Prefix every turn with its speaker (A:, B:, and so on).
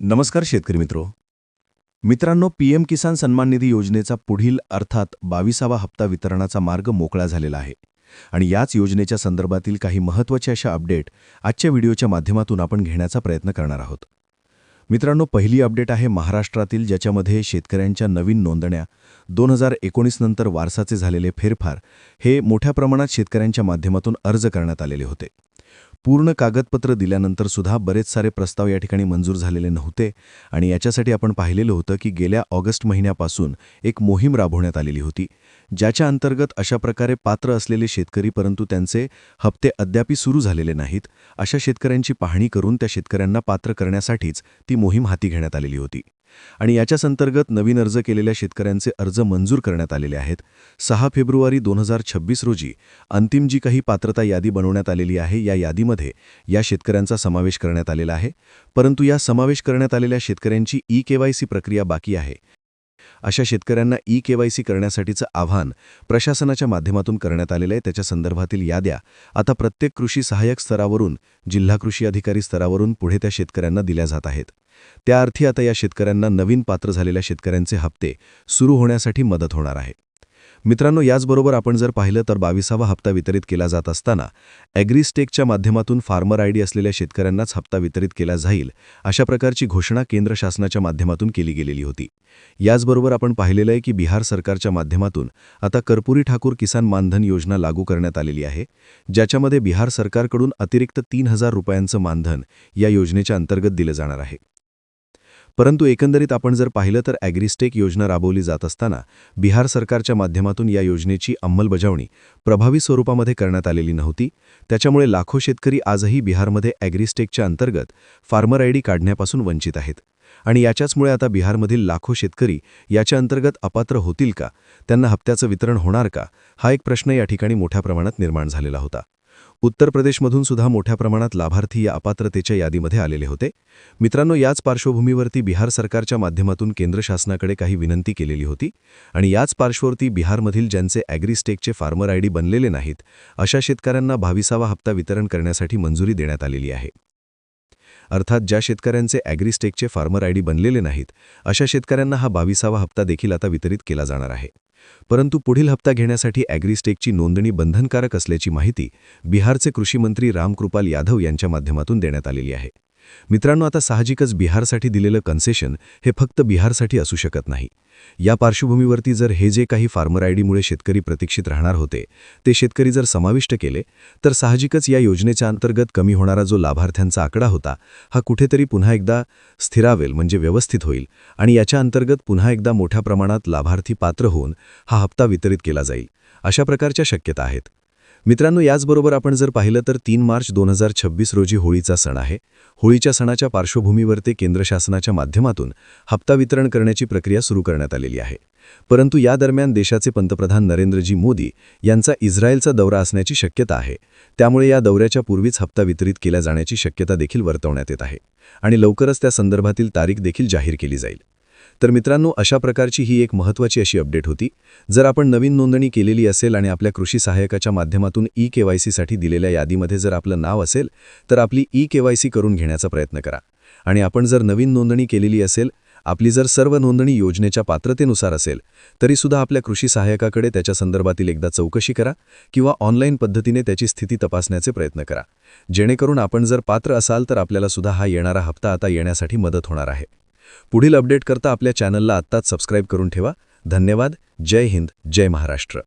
A: नमस्कार शेतकरी मित्रांनो, पीएम किसान सन्मान निधी योजनेचा पुढील अर्थात 22वा हप्ता वितरणाचा मार्ग मोकळा झालेला आहे आणि याच योजनेच्या संदर्भातील काही महत्त्वाचे अशा अपडेट आजच्या व्हिडिओच्या माध्यमातून आपण घेण्याचा प्रयत्न करणार आहोत. मित्रांनो, पहिली अपडेट आहे महाराष्ट्रातील, ज्याच्यामध्ये शेतकऱ्यांच्या नवीन नोंदण्या 2019 नंतर वारसाचे झालेले फेरफार हे मोठ्या प्रमाणात शेतकऱ्यांच्या माध्यमातून अर्ज करण्यात आलेले होते. पूर्ण कागदपत्र दिल्यानंतर सुद्धा बरेच सारे प्रस्ताव या ठिकाणी मंजूर झालेले नव्हते आणि याच्यासाठी आपण पाहिलेलं होतं की गेल्या ऑगस्ट महिन्यापासून एक मोहीम राबवण्यात आलेली होती, ज्याच्या अंतर्गत अशा प्रकारे पात्र असलेले शेतकरी परंतु त्यांचे हप्ते अद्याप सुरू झालेले नाहीत अशा शेतकऱ्यांची पाहणी करून त्या शेतकऱ्यांना पात्र करण्यासाठीच ती मोहीम हाती घेण्यात आलेली होती. आणि याच्याच अंतर्गत नवीन अर्ज केलेल्या शेतकऱ्यांचे अर्ज मंजूर करण्यात आलेले आहेत. 6 फेब्रुवारी 2026 रोजी अंतिम जी काही पात्रता यादी बनवण्यात आलेली आहे, या यादीमध्ये या शेतकऱ्यांचा समावेश करण्यात आलेला आहे. परंतु या समावेश करण्यात आलेल्या शेतकऱ्यांची ई-केवायसी प्रक्रिया बाकी आहे. अशा शेतकऱ्यांना ई-केवायसी करण्यासाठीचं आवाहन प्रशासनाच्या माध्यमातून करण्यात आलेलं आहे. त्याच्या संदर्भातील याद्या आता प्रत्येक कृषी सहाय्यक स्तरावरून जिल्हा कृषी अधिकारी स्तरावरून पुढे त्या शेतकऱ्यांना दिल्या जात आहेत. त्या अर्थी आता या शेतकऱ्यांना नवीन पात्र झालेल्या शेतकऱ्यांचे हप्ते सुरू होण्यासाठी मदत होणार आहे. मित्रांनो, याचबरोबर आपण जर पाहिलं तर 22वा हप्ता वितरित केला जात असताना ॲग्रीस्टेकच्या माध्यमातून फार्मर आयडी असलेल्या शेतकऱ्यांनाच हप्ता वितरित केला जाईल अशा प्रकारची घोषणा केंद्र शासनाच्या माध्यमातून केली गेलेली होती. याचबरोबर आपण पाहिलेलं आहे की बिहार सरकारच्या माध्यमातून आता कर्पूरी ठाकूर किसान मानधन योजना लागू करण्यात आलेली आहे, ज्याच्यामध्ये बिहार सरकारकडून अतिरिक्त 3000 रुपयांचं मानधन या योजनेच्या अंतर्गत दिलं जाणार आहे. परंतु एकंदरीत आपण जर पाहिलं तर ॲग्रीस्टेक योजना राबवली जात असताना बिहार सरकारच्या माध्यमातून या योजनेची अंमलबजावणी प्रभावी स्वरूपामध्ये करण्यात आलेली नव्हती. त्याच्यामुळे लाखो शेतकरी आजही बिहारमध्ये ॲग्रीस्टेकच्या अंतर्गत फार्मर आयडी काढण्यापासून वंचित आहेत आणि याच्याचमुळे आता बिहारमधील लाखो शेतकरी याच्या अंतर्गत अपात्र होतील का, त्यांना हप्त्याचं वितरण होणार का, हा एक प्रश्न या ठिकाणी मोठ्या प्रमाणात निर्माण झालेला होता. उत्तर प्रदेशमधून सुद्धा मोठ्या प्रमाणात लाभार्थी या अपात्रतेच्या यादीमध्ये आलेले होते. मित्रांनो, याच पार्श्वभूमीवरती बिहार सरकारच्या माध्यमातून केंद्र शासनाकडे काही विनंती केलेली होती आणि याच पार्श्ववरती बिहारमधील ज्यांचे ॲग्रीस्टेकचे फार्मर आयडी बनलेले नाहीत अशा शेतकऱ्यांना 22वा हप्ता वितरण करण्यासाठी मंजुरी देण्यात आलेली आहे. अर्थात ज्या शेतकऱ्यांचे ॲग्रीस्टेकचे फार्मर आयडी बनलेले नाहीत अशा शेतकऱ्यांना हा 22वा हप्ता देखील आता वितरित केला जाणार आहे. परंतु पुढील हप्ता घेण्यासाठी ॲग्रीस्टेकची नोंदणी बंधनकारक असल्याची माहिती बिहारचे कृषी मंत्री रामकृपाल यादव यांच्या माध्यमातून देण्यात आलेली आहे. मित्रांनो, आता साहजिकच बिहारसाठी दिलेलं कन्सेशन हे फक्त बिहारसाठी असू शकत नाही. या पार्श्वभूमीवरती जर हे जे काही फार्मर आयडीमुळे शेतकरी प्रतीक्षित राहणार होते ते शेतकरी जर समाविष्ट केले तर साहजिकच या योजनेच्या अंतर्गत कमी होणारा जो लाभार्थ्यांचा आकडा होता हा कुठेतरी पुन्हा एकदा स्थिरावेल, म्हणजे व्यवस्थित होईल आणि याच्या अंतर्गत पुन्हा एकदा मोठ्या प्रमाणात लाभार्थी पात्र होऊन हा हप्ता वितरित केला जाईल अशा प्रकारच्या शक्यता आहेत. मित्रांनो, याचबरोबर आपण जर पाहिलं तर 3 मार्च 2026 रोजी होळीचा सण आहे. होळीच्या सणाच्या पार्श्वभूमीवर ते केंद्र शासनाच्या माध्यमातून हप्ता वितरण करण्याची प्रक्रिया सुरू करण्यात आलेली आहे. परंतु या दरम्यान देशाचे पंतप्रधान नरेंद्रजी मोदी यांचा इस्रायलचा दौरा असण्याची शक्यता आहे. त्यामुळे या दौऱ्याच्या पूर्वीच हप्ता वितरित केला जाण्याची शक्यता देखील वर्तवण्यात येत आहे आणि लवकरच त्या संदर्भातील तारीख देखील जाहीर केली जाईल. तर मित्रांनो, अशा प्रकारची ही एक महत्त्वाची अशी अपडेट होती. जर आपण नवीन नोंदणी केलेली असेल आणि आपल्या कृषी सहाय्यकाच्या माध्यमातून ई-केवायसीसाठी दिलेल्या यादीमध्ये जर आपलं नाव असेल तर आपली ई-केवायसी करून घेण्याचा प्रयत्न करा. आणि आपण जर नवीन नोंदणी केलेली असेल, आपली जर सर्व नोंदणी योजनेच्या पात्रतेनुसार असेल तरीसुद्धा आपल्या कृषी सहाय्यकाकडे त्याच्या संदर्भातील एकदा चौकशी करा किंवा ऑनलाईन पद्धतीने त्याची स्थिती तपासण्याचे प्रयत्न करा, जेणेकरून आपण जर पात्र असाल तर आपल्याला सुद्धा हा येणारा हप्ता आता येण्यासाठी मदत होणार आहे. पुढील अपडेट करता आपल्या चॅनलला आत्ताच सबस्क्राईब करून ठेवा. धन्यवाद. जय हिंद, जय महाराष्ट्र.